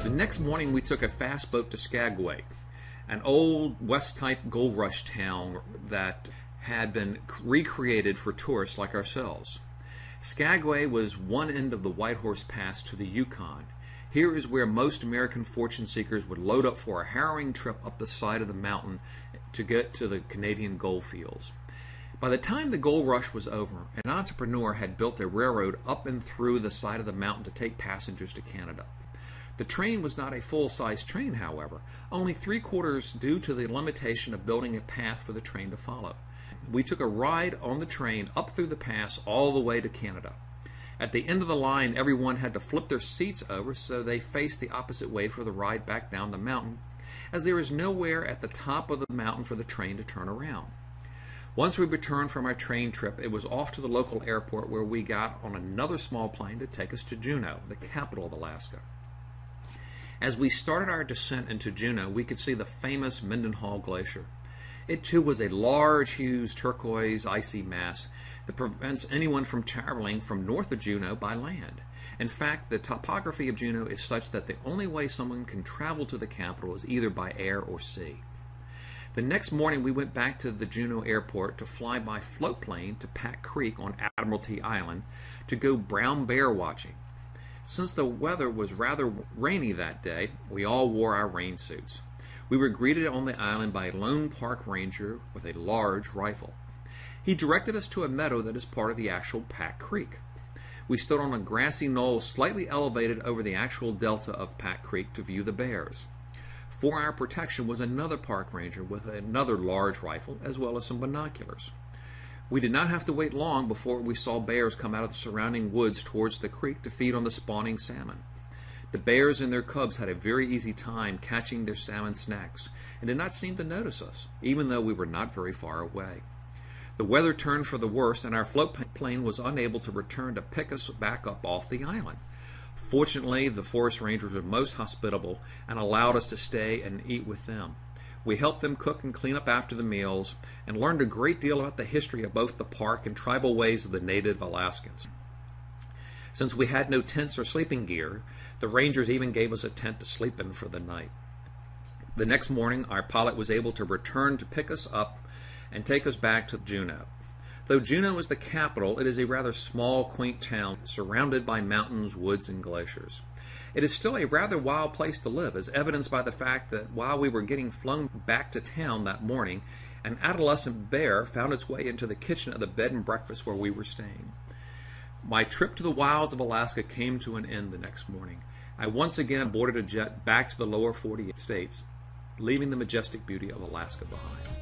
The next morning we took a fast boat to Skagway, an old West-type gold rush town that had been recreated for tourists like ourselves. Skagway was one end of the Whitehorse Pass to the Yukon. Here is where most American fortune seekers would load up for a harrowing trip up the side of the mountain to get to the Canadian gold fields. By the time the gold rush was over, an entrepreneur had built a railroad up and through the side of the mountain to take passengers to Canada. The train was not a full-size train, however, only 3/4 due to the limitation of building a path for the train to follow. We took a ride on the train up through the pass all the way to Canada. At the end of the line, everyone had to flip their seats over so they faced the opposite way for the ride back down the mountain, as there is nowhere at the top of the mountain for the train to turn around. Once we returned from our train trip, it was off to the local airport where we got on another small plane to take us to Juneau, the capital of Alaska. As we started our descent into Juneau, we could see the famous Mendenhall Glacier. It too was a large, huge turquoise icy mass that prevents anyone from traveling from north of Juneau by land. In fact, the topography of Juneau is such that the only way someone can travel to the capital is either by air or sea. The next morning we went back to the Juneau airport to fly by float plane to Pack Creek on Admiralty Island to go brown bear watching. Since the weather was rather rainy that day, we all wore our rain suits. We were greeted on the island by a lone park ranger with a large rifle. He directed us to a meadow that is part of the actual Pack Creek. We stood on a grassy knoll slightly elevated over the actual delta of Pack Creek to view the bears. For our protection was another park ranger with another large rifle as well as some binoculars. We did not have to wait long before we saw bears come out of the surrounding woods towards the creek to feed on the spawning salmon. The bears and their cubs had a very easy time catching their salmon snacks and did not seem to notice us, even though we were not very far away. The weather turned for the worse and our float plane was unable to return to pick us back up off the island. Fortunately, the forest rangers were most hospitable and allowed us to stay and eat with them. We helped them cook and clean up after the meals and learned a great deal about the history of both the park and tribal ways of the native Alaskans. Since we had no tents or sleeping gear, the rangers even gave us a tent to sleep in for the night. The next morning, our pilot was able to return to pick us up and take us back to Juneau. Though Juneau is the capital, it is a rather small, quaint town surrounded by mountains, woods, and glaciers. It is still a rather wild place to live, as evidenced by the fact that while we were getting flown back to town that morning, an adolescent bear found its way into the kitchen of the bed and breakfast where we were staying. My trip to the wilds of Alaska came to an end the next morning. I once again boarded a jet back to the lower 48 states, leaving the majestic beauty of Alaska behind.